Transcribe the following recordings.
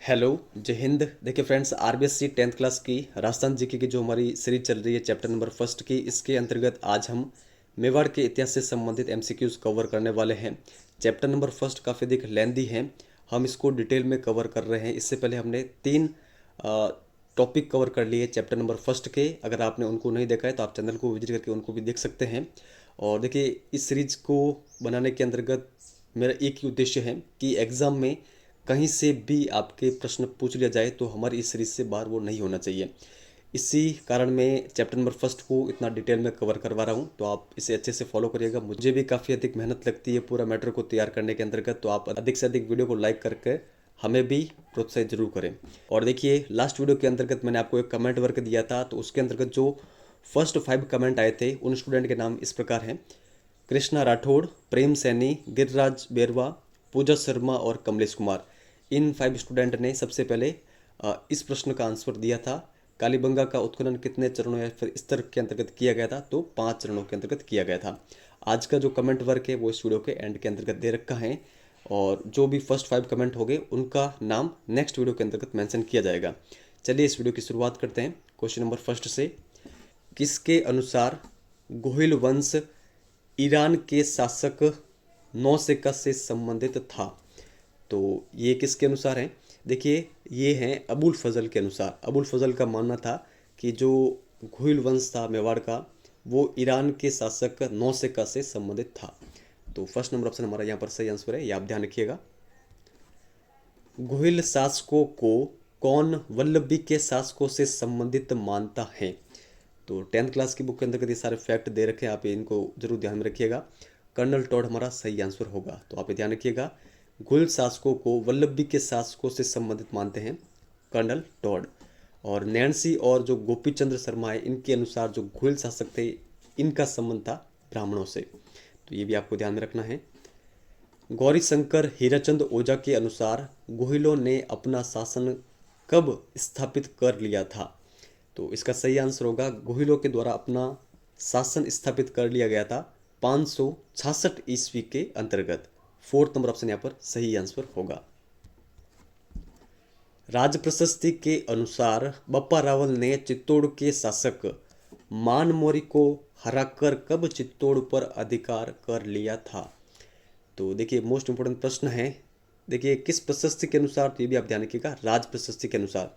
Hello, जय हिंद। देखिए friends, RBSC 10th class की राजस्थान जीके की जो हमारी सीरीज चल रही है चैप्टर नंबर फर्स्ट की, इसके अंतर्गत आज हम मेवाड़ के इतिहास से संबंधित एमसीक्यूज कवर करने वाले हैं। चैप्टर नंबर फर्स्ट काफ़ी अधिक लेंदी है, हम इसको डिटेल में कवर कर रहे हैं। इससे पहले हमने 3 टॉपिक कवर कर लिए चैप्टर नंबर फर्स्ट के। अगर आपने उनको नहीं देखा है तो आप चैनल को विजिट करके उनको भी देख सकते हैं। और देखिए, इस सीरीज को बनाने के अंतर्गत मेरा एक ही उद्देश्य है कि एग्ज़ाम में कहीं से भी आपके प्रश्न पूछ लिया जाए तो हमारी इस सीरीज से बाहर वो नहीं होना चाहिए। इसी कारण मैं चैप्टर नंबर फर्स्ट को इतना डिटेल में कवर करवा रहा हूँ, तो आप इसे अच्छे से फॉलो करिएगा। मुझे भी काफ़ी अधिक मेहनत लगती है पूरा मैटर को तैयार करने के अंतर्गत, तो आप अधिक से अधिक वीडियो को लाइक करके हमें भी प्रोत्साहित जरूर करें। और देखिए, लास्ट वीडियो के अंतर्गत मैंने आपको एक कमेंट वर्क दिया था, तो उसके अंतर्गत जो फर्स्ट 5 कमेंट आए थे उन स्टूडेंट के नाम इस प्रकार हैं: कृष्णा राठौड़, प्रेम सैनी, गिरिराज बेरवा, पूजा शर्मा और कमलेश कुमार। इन 5 स्टूडेंट ने सबसे पहले इस प्रश्न का आंसर दिया था, कालीबंगा का उत्खनन कितने चरणों या फिर स्तर के अंतर्गत किया गया था? तो 5 चरणों के अंतर्गत किया गया था। आज का जो कमेंट वर्क है वो इस वीडियो के एंड के अंतर्गत दे रखा है, और जो भी फर्स्ट 5 कमेंट हो गए उनका नाम नेक्स्ट वीडियो के अंतर्गत मेंशन किया जाएगा। चलिए इस वीडियो की शुरुआत करते हैं क्वेश्चन नंबर फर्स्ट से। किसके अनुसार गोहिल वंश ईरान के शासक नौसेका से संबंधित था? तो ये किसके अनुसार है? देखिए, ये हैं अबुल फजल के अनुसार। अबुल फजल का मानना था कि जो घुइल वंश था मेवाड़ का, वो ईरान के शासक नौसेका से संबंधित था। तो फर्स्ट नंबर ऑप्शन हमारा यहाँ पर सही आंसर है, ये आप ध्यान रखिएगा। घुइल शासकों को कौन वल्लभी के शासकों से संबंधित मानता है? तो 10th क्लास की बुक के अंदर ये सारे फैक्ट दे रखे हैं, आप इनको जरूर ध्यान में रखिएगा। कर्नल टॉड हमारा सही आंसर होगा, तो आप ये ध्यान रखिएगा। घुइल शासकों को वल्लभी के शासकों से संबंधित मानते हैं कर्नल टॉड। और नैन्सी और जो गोपी चंद्र शर्मा है, इनके अनुसार जो घुइल शासक थे, इनका संबंध था ब्राह्मणों से। तो ये भी आपको ध्यान में रखना है। गौरीशंकर हीराचंद ओझा के अनुसार गोहिलों ने अपना शासन कब स्थापित कर लिया था? तो इसका सही आंसर होगा, गोहिलों के द्वारा अपना शासन स्थापित कर लिया गया था 566 ईस्वी के अंतर्गत। फोर्थ नंबर ऑप्शन यहाँ पर सही आंसर होगा। राज प्रशस्ति के अनुसार बप्पा रावल ने चित्तौड़ के शासक मान मौर्य को हराकर कब चित्तौड़ पर अधिकार कर लिया था? तो देखिए, मोस्ट इंपोर्टेंट प्रश्न है। देखिए, किस प्रशस्ति के अनुसार? तो ये भी आप ध्यान रखिएगा, राज प्रशस्ति के अनुसार।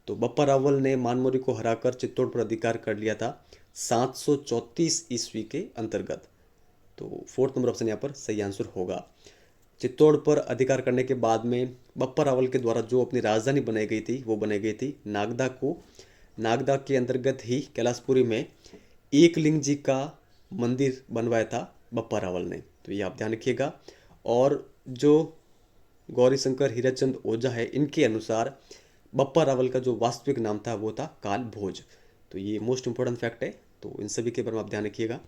तो बप्पा रावल ने मानमौरी को हराकर चित्तौड़ पर अधिकार कर लिया था 734 ईस्वी के अंतर्गत। तो फोर्थ नंबर ऑप्शन यहाँ पर सही आंसर होगा। चित्तौड़ पर अधिकार करने के बाद में बप्पा रावल के द्वारा जो अपनी राजधानी बनाई गई थी वो बनाई गई थी नागदा को। नागदा के अंतर्गत ही कैलाशपुरी में एकलिंग जी का मंदिर बनवाया था बप्पा रावल ने, तो ये आप ध्यान रखिएगा। और जो गौरीशंकर हीराचंद ओझा है, इनके अनुसार बप्पा रावल का जो वास्तविक नाम था वो था काल भोज। तो ये मोस्ट इंपोर्टेंट फैक्ट है, तो इन सभी के बारे में आप ध्यान रखिएगा।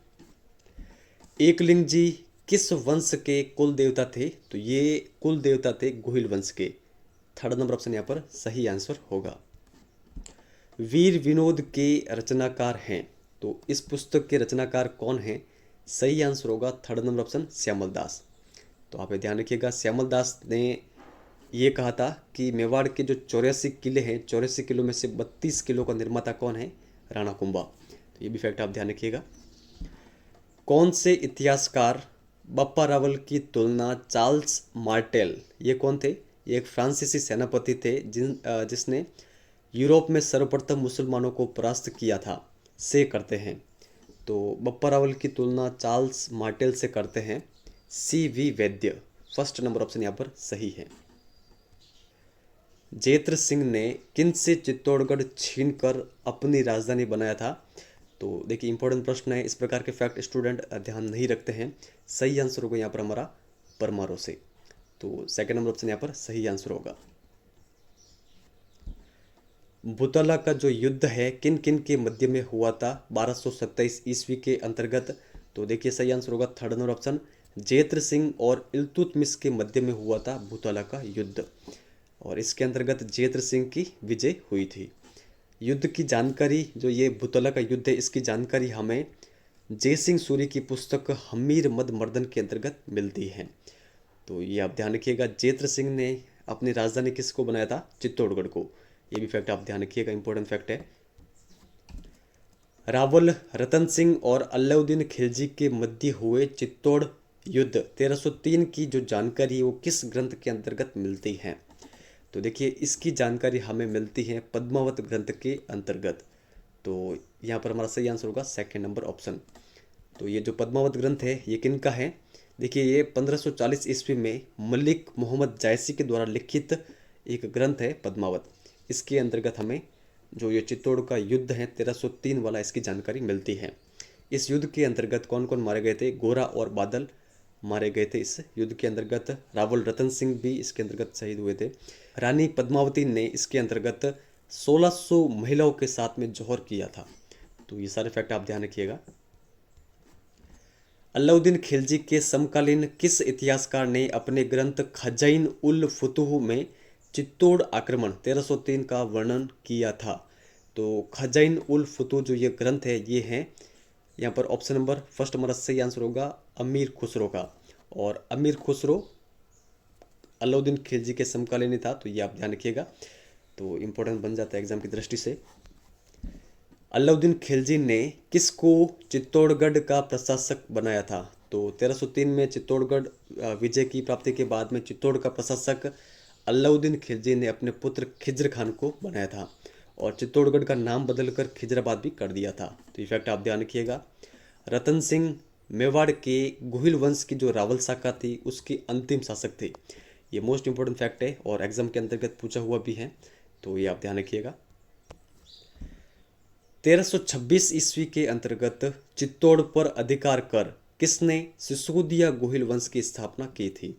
एकलिंग जी किस वंश के कुल देवता थे? तो ये कुल देवता थे गोहिल वंश के। थर्ड नंबर ऑप्शन यहाँ पर सही आंसर होगा। वीर विनोद के रचनाकार हैं, तो इस पुस्तक के रचनाकार कौन हैं? सही आंसर होगा थर्ड नंबर ऑप्शन श्यामल दास। तो आप ये ध्यान रखिएगा, श्यामल दास ने ये कहा था कि मेवाड़ के जो 84 किले हैं, 84 किलों में से 32 किलो का निर्माता कौन है? राणा कुंभा। तो ये भी फैक्ट आप ध्यान रखिएगा। कौन से इतिहासकार बप्पा रावल की तुलना चार्ल्स मार्टेल, ये कौन थे? ये एक फ्रांसीसी सेनापति थे जिसने यूरोप में सर्वप्रथम मुसलमानों को परास्त किया था, से करते हैं? तो बप्पा रावल की तुलना चार्ल्स मार्टेल से करते हैं CV वैद्य। फर्स्ट नंबर ऑप्शन यहाँ पर सही है। जेत्र सिंह ने किन से चित्तौड़गढ़ छीनकर अपनी राजधानी बनाया था? तो देखिए, इंपॉर्टेंट प्रश्न है, इस प्रकार के फैक्ट स्टूडेंट ध्यान नहीं रखते हैं। सही आंसर होगा यहाँ पर हमारा परमारो से। तो सेकंड नंबर ऑप्शन यहाँ पर सही आंसर होगा। बुतला का जो युद्ध है किन किन के मध्य में हुआ था 1227 ईस्वी के अंतर्गत? तो देखिए, सही आंसर होगा third number option, Jaitra Singh और इल्तुतमिश के मध्य में हुआ था बुतला का युद्ध, और इसके अंतर्गत जेत्र सिंह की विजय हुई थी। युद्ध की जानकारी, जो ये बुतला का युद्ध है, इसकी जानकारी हमें जय सिंह सूरी की पुस्तक हमीर मद मर्दन के अंतर्गत मिलती है। तो ये आप ध्यान रखिएगा, जेत्र सिंह ने अपनी राजधानी किसको बनाया था? चित्तौड़गढ़ को। ये भी फैक्ट आप ध्यान रखिएगा, इंपॉर्टेंट फैक्ट है। रावल रतन सिंह और अलाउद्दीन खिलजी के मध्य हुए चित्तौड़ युद्ध 1303 की जो जानकारी है वो किस ग्रंथ के अंतर्गत मिलती है? तो देखिए इसकी जानकारी हमें मिलती है पद्मावत ग्रंथ के अंतर्गत। तो यहाँ पर हमारा सही आंसर होगा सेकंड नंबर ऑप्शन। तो ये जो पद्मावत ग्रंथ है ये किन का है? देखिए ये 1540 ईस्वी में मलिक मोहम्मद जायसी के द्वारा लिखित एक ग्रंथ है पद्मावत। इसके अंतर्गत हमें जो ये चित्तौड़ का युद्ध है 1303 वाला, इसकी जानकारी मिलती है। इस युद्ध के अंतर्गत कौन कौन मारे गए थे? गोरा और बादल मारे गए थे इस युद्ध के अंतर्गत। रावल रतन सिंह भी इसके अंतर्गत शहीद हुए थे। रानी पद्मावती ने इसके अंतर्गत 1600 महिलाओं के साथ में जौहर किया था। तो ये सारे फैक्ट आप ध्यान रखिएगा। अलाउद्दीन खिलजी के समकालीन किस इतिहासकार ने अपने ग्रंथ खजाइन उल फुतूह में चित्तौड़ आक्रमण 1303 का वर्णन किया था? तो खजाइन उल फुतूह जो ये ग्रंथ है ये है यहाँ पर ऑप्शन नंबर फर्स्ट हमारा सही आंसर होगा अमीर खुसरो का। और अमीर खुसरो अलाउद्दीन खिलजी के समकालीन ही था, तो ये आप ध्यान रखिएगा, तो इम्पोर्टेंट बन जाता है एग्जाम की दृष्टि से। अलाउद्दीन खिलजी ने किसको चित्तौड़गढ़ का प्रशासक बनाया था? तो 1303 में चित्तौड़गढ़ विजय की प्राप्ति के बाद में चित्तौड़ का प्रशासक अलाउद्दीन खिलजी ने अपने पुत्र खिज्र खान को बनाया था और चित्तौड़गढ़ का नाम बदलकर खिजराबाद भी कर दिया था। तो ये फैक्ट आप ध्यान रखिएगा। रतन सिंह मेवाड़ के गोहिल वंश की जो रावल शाखा थी उसके अंतिम शासक थे। ये मोस्ट इंपोर्टेंट फैक्ट है और एग्जाम के अंतर्गत पूछा हुआ भी है, तो ये आप ध्यान रखिएगा। 1326 ईस्वी के अंतर्गत चित्तौड़ पर अधिकार कर किसने सिसोदिया गोहिल वंश की स्थापना की थी?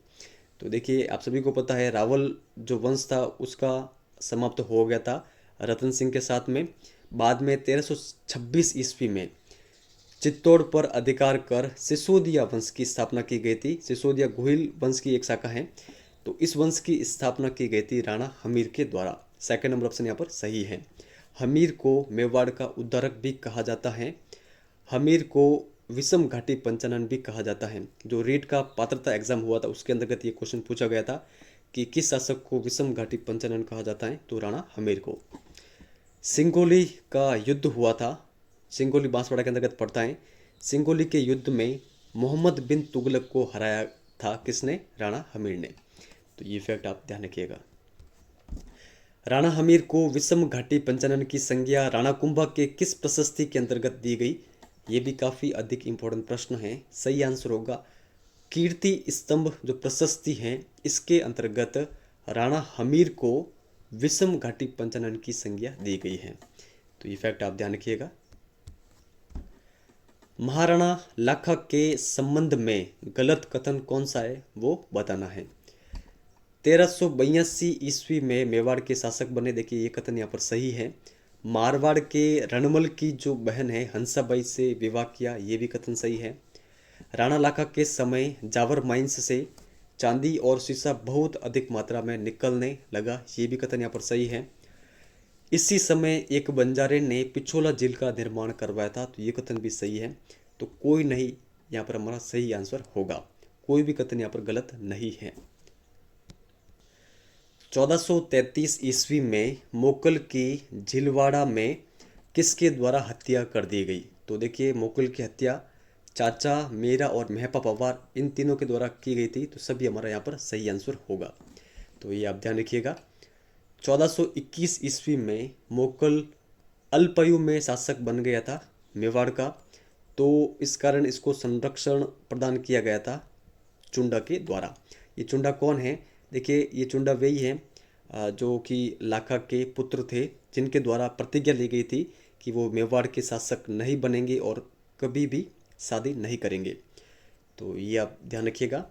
तो देखिए आप सभी को पता है रावल जो वंश था उसका समाप्त हो गया था रतन सिंह के साथ में। बाद में 1326 ईस्वी में चित्तौड़ पर अधिकार कर सिसोदिया वंश की स्थापना की गई थी। सिसोदिया गोहिल वंश की एक शाखा है, तो इस वंश की स्थापना की गई थी राणा हमीर के द्वारा। सेकंड नंबर ऑप्शन यहाँ पर सही है। हमीर को मेवाड़ का उद्धारक भी कहा जाता है। हमीर को विषम घाटी पंचानन भी कहा जाता है। जो रीट का पात्रता एग्जाम हुआ था उसके अंतर्गत ये क्वेश्चन पूछा गया था कि किस शासक को विषम घाटी पंचानन कहा जाता है? तो राणा हमीर को। सिंगोली का युद्ध हुआ था, सिंगोली बांसवाड़ा के अंतर्गत पड़ता है। सिंगोली के युद्ध में मोहम्मद बिन तुगलक को हराया था किसने? राणा हमीर ने। तो ये फैक्ट आप ध्यान रखिएगा। राणा हमीर को विषम घाटी पंचानन की संज्ञा राणा कुंभा के किस प्रशस्ति के अंतर्गत दी गई? ये भी काफ़ी अधिक इम्पोर्टेंट प्रश्न है। सही आंसर होगा कीर्ति स्तंभ जो प्रशस्ति है इसके अंतर्गत राणा हमीर को विषम घाटी पंचानन की संज्ञा दी गई है। तो ये फैक्ट आप ध्यान रखिएगा। महाराणा लाखा के संबंध में गलत कथन कौन सा है वो बताना है। 1382 ईस्वी में मेवाड़ के शासक बने, देखिए ये कथन यहाँ पर सही है। मारवाड़ के रणमल की जो बहन है हंसाबाई से विवाह किया, ये भी कथन सही है। राणा लाखा के समय जावर माइंस से चांदी और शीशा बहुत अधिक मात्रा में निकलने लगा, ये भी कथन यहाँ पर सही है। इसी समय एक बंजारे ने पिछोला झील का निर्माण करवाया था, तो ये कथन भी सही है। तो कोई नहीं यहाँ पर हमारा सही आंसर होगा, कोई भी कथन यहाँ पर गलत नहीं है। 1433 ईस्वी में मोकल की झिलवाड़ा में किसके द्वारा हत्या कर दी गई? तो देखिए मोकल की हत्या चाचा, मेरा और मेहपा पवार इन तीनों के द्वारा की गई थी, तो सभी हमारा यहाँ पर सही आंसर होगा। तो ये आप ध्यान रखिएगा। 1421 ईस्वी में मोकल अल्पयु में शासक बन गया था मेवाड़ का, तो इस कारण इसको संरक्षण प्रदान किया गया था चुंडा के द्वारा। ये चुंडा कौन है? देखिए ये चुंडा वही है जो कि लाखा के पुत्र थे, जिनके द्वारा प्रतिज्ञा ली गई थी कि वो मेवाड़ के शासक नहीं बनेंगे और कभी भी शादी नहीं करेंगे। तो ये आप ध्यान रखिएगा।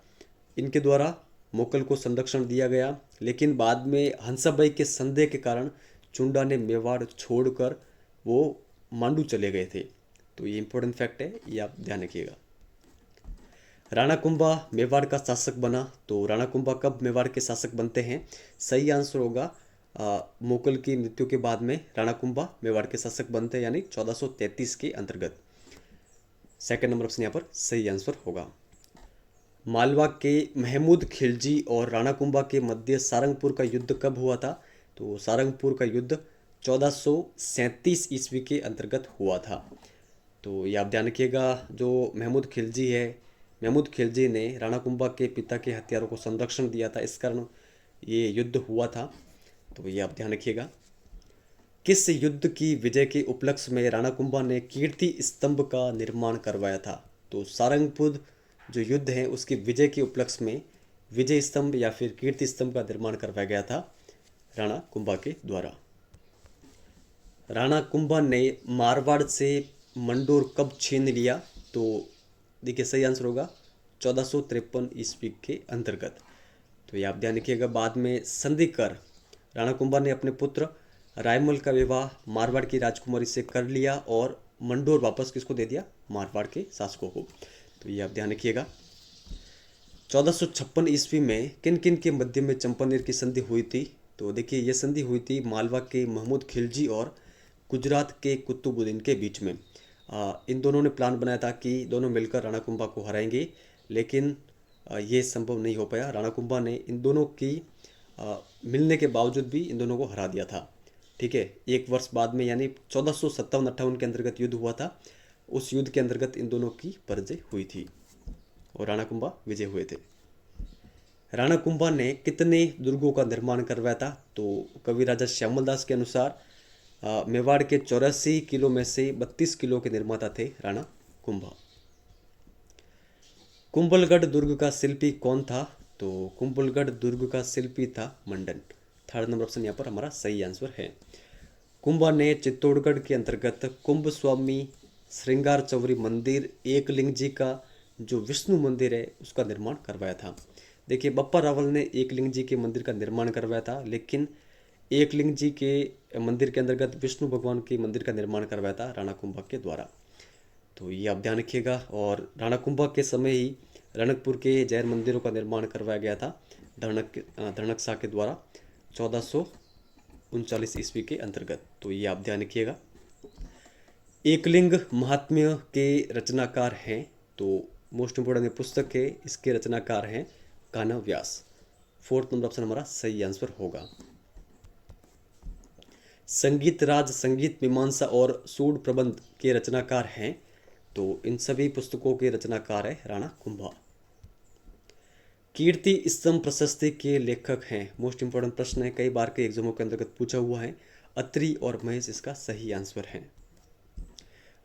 इनके द्वारा मोकल को संरक्षण दिया गया, लेकिन बाद में हंसाबाई के संदेह के कारण चुंडा ने मेवाड़ छोड़कर वो मांडू चले गए थे। तो ये इंपॉर्टेंट फैक्ट है, ये आप ध्यान रखिएगा। राणा कुंभा मेवाड़ का शासक बना, तो राणा कुंभा कब मेवाड़ के शासक बनते हैं? सही आंसर होगा मोकल की मृत्यु के बाद में राणा कुंभा मेवाड़ के शासक बनते हैं, यानी 1433 के अंतर्गत। सेकंड नंबर ऑप्शन यहाँ पर सही आंसर होगा। मालवा के महमूद खिलजी और राणा कुंभा के मध्य सारंगपुर का युद्ध कब हुआ था? तो सारंगपुर का युद्ध 1437 ईस्वी के अंतर्गत हुआ था। तो ये आप ध्यान रखिएगा, जो महमूद खिलजी ने राणा कुंभा के पिता के हथियारों को संरक्षण दिया था, इस कारण ये युद्ध हुआ था। तो ये आप ध्यान रखिएगा। किस युद्ध की विजय के उपलक्ष्य में राणा कुंभा ने कीर्ति स्तंभ का निर्माण करवाया था? तो सारंगपुर जो युद्ध है उसके विजय के उपलक्ष्य में विजय स्तंभ या फिर कीर्ति स्तंभ का निर्माण करवाया गया था राणा कुंभा के द्वारा। राणा कुंभा ने मारवाड़ से मंडोर कब छीन लिया? तो देखिए सही आंसर होगा 1453 ईस्वी के अंतर्गत। तो ये आप ध्यान रखिएगा। बाद में संधि कर राणा कुंभा ने अपने पुत्र रायमल का विवाह मारवाड़ की राजकुमारी से कर लिया और मंडोर वापस किसको दे दिया? मारवाड़ के शासकों को। तो ये आप ध्यान रखिएगा। 1456 ईस्वी में किन किन के मध्य में चंपानेर की संधि हुई थी? तो देखिए ये संधि हुई थी मालवा के महमूद खिलजी और गुजरात के कुतुबुद्दीन के बीच में। इन दोनों ने प्लान बनाया था कि दोनों मिलकर राणा कुंभा को हराएंगे, लेकिन ये संभव नहीं हो पाया। राणा कुंभा ने इन दोनों की मिलने के बावजूद भी इन दोनों को हरा दिया था। ठीक है, एक वर्ष बाद में यानी 1457-58 के अंतर्गत युद्ध हुआ था। उस युद्ध के अंतर्गत इन दोनों की पराजय हुई थी और राणा कुंभा विजय हुए थे। राणा कुंभा ने कितने दुर्गों का निर्माण करवाया था? तो कवि राजा श्यामल दास के अनुसार मेवाड़ के 84 किलो में से 32 किलो के निर्माता थे राणा कुंभा। कुंभलगढ़ दुर्ग का शिल्पी कौन था? तो कुंभलगढ़ दुर्ग का शिल्पी था मंडन। थर्ड नंबर ऑप्शन यहाँ पर हमारा सही आंसर है। कुंभा ने चित्तौड़गढ़ के अंतर्गत कुंभ स्वामी श्रृंगार चौरी मंदिर एकलिंग जी का जो विष्णु मंदिर है उसका निर्माण करवाया था। देखिए बप्पा रावल ने एकलिंग जी के मंदिर का निर्माण करवाया था, लेकिन एकलिंग जी के मंदिर के अंतर्गत विष्णु भगवान के मंदिर का निर्माण करवाया था राणा कुंभा के द्वारा। तो ये आप ध्यान रखिएगा। और राणा कुंभा के समय ही रणकपुर के जैन मंदिरों का निर्माण करवाया गया था धनक शाह के द्वारा 1439 ईस्वी के अंतर्गत। तो ये आप ध्यान रखिएगा। एकलिंग महात्म्य के रचनाकार हैं, तो मोस्ट इंपोर्टेंट पुस्तक है, इसके रचनाकार हैं कान्हा व्यास। फोर्थ नंबर ऑप्शन हमारा सही आंसर होगा। संगीत राज संगीत मीमांसा और सूड प्रबंध के रचनाकार हैं, तो इन सभी पुस्तकों के रचनाकार है राणा कुंभा। कीर्ति स्तंभ प्रशस्ति के लेखक हैं, मोस्ट इंपोर्टेंट प्रश्न है, कई बार के एग्जामों के अंतर्गत पूछा हुआ है। अत्रि और महेश इसका सही आंसर है।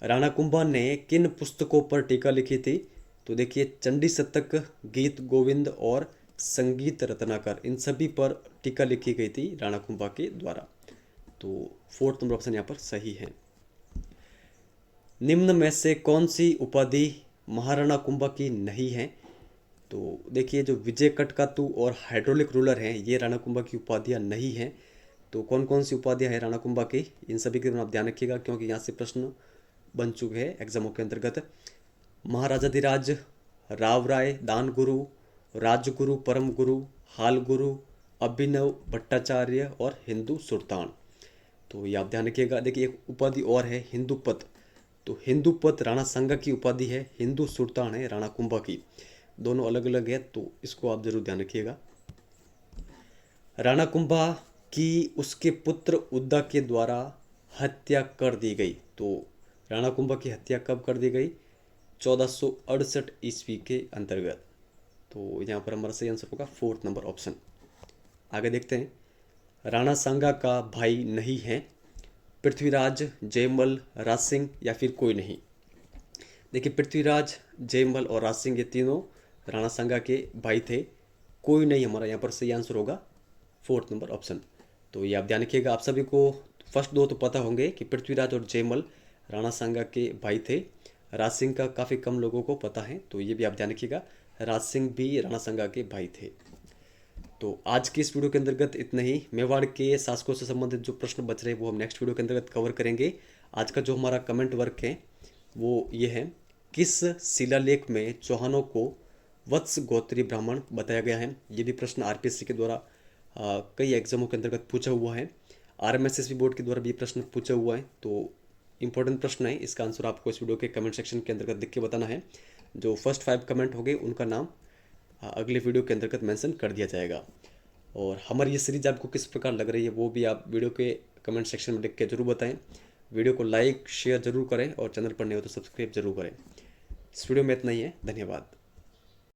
राणा कुंभा ने किन पुस्तकों पर टीका लिखी थी? तो देखिए चंडी शतक, गीत गोविंद और संगीत रत्नाकर, इन सभी पर टीका लिखी गई थी राणा कुंभा के द्वारा। तो फोर्थ नंबर ऑप्शन यहाँ पर सही है। निम्न में से कौन सी उपाधि महाराणा कुंभा की नहीं है? तो देखिए जो विजय कटकातु और हाइड्रोलिक रूलर हैं ये राणा कुंभा की उपाधियाँ नहीं हैं। तो कौन कौन सी उपाधियाँ हैं राणा कुंभा की, इन सभी के आप ध्यान रखिएगा, क्योंकि यहाँ से प्रश्न बन चुके हैं एग्जामों के अंतर्गत। महाराजाधिराज, राव राय, दान गुरु, राजगुरु, परम गुरु, हाल गुरु, अभिनव भट्टाचार्य और हिंदू सुल्तान। तो ये आप ध्यान रखिएगा। देखिए एक उपाधि और है हिंदूपत, तो हिंदूपत राणा सांगा की उपाधि है, हिंदू सुल्तान है राणा कुंभा की, दोनों अलग अलग है, तो इसको आप जरूर ध्यान रखिएगा। राणा कुंभा की उसके पुत्र उद्दा के द्वारा हत्या कर दी गई। तो राणा कुंभा की हत्या कब कर दी गई? 1468 ईस्वी के अंतर्गत। तो यहाँ पर हमारा सही आंसर होगा फोर्थ नंबर ऑप्शन। आगे देखते हैं। राणा सांगा का भाई नहीं है, पृथ्वीराज, जयमल, राज सिंह या फिर कोई नहीं। देखिए पृथ्वीराज, जयमल और राज सिंह ये तीनों राणा सांगा के भाई थे, कोई नहीं हमारा यहाँ पर सही आंसर होगा फोर्थ नंबर ऑप्शन। तो ये आप ध्यान रखिएगा। आप सभी को फर्स्ट दो तो पता होंगे कि पृथ्वीराज और जयमल राणा सांगा के भाई थे, राज सिंह का काफ़ी कम लोगों को पता है, तो ये भी आप ध्यान रखिएगा, राज सिंह भी राणा सांगा के भाई थे। तो आज की इस वीडियो के अंतर्गत इतना ही। मेवाड़ के शासकों से संबंधित जो प्रश्न बच रहे हैं वो हम नेक्स्ट वीडियो के अंतर्गत कवर करेंगे। आज का जो हमारा कमेंट वर्क है वो ये है, किस शिलालेख में चौहानों को वत्स गोत्री ब्राह्मण बताया गया है? ये भी प्रश्न आरपीएससी के द्वारा कई एग्जामों के अंतर्गत पूछा हुआ है, आरएमएसएसबी बोर्ड के द्वारा भी प्रश्न पूछा हुआ है। तो इंपॉर्टेंट प्रश्न है, इसका आंसर आपको इस वीडियो के कमेंट सेक्शन के अंतर्गत लिख के बताना है। जो फर्स्ट 5 कमेंट हो गए उनका नाम अगले वीडियो के अंतर्गत मेंशन कर दिया जाएगा। और हमारी ये सीरीज आपको किस प्रकार लग रही है वो भी आप वीडियो के कमेंट सेक्शन में लिख के ज़रूर बताएं। वीडियो को लाइक शेयर ज़रूर करें और चैनल पर नहीं हो तो सब्सक्राइब जरूर करें। इस वीडियो में इतना ही है, धन्यवाद।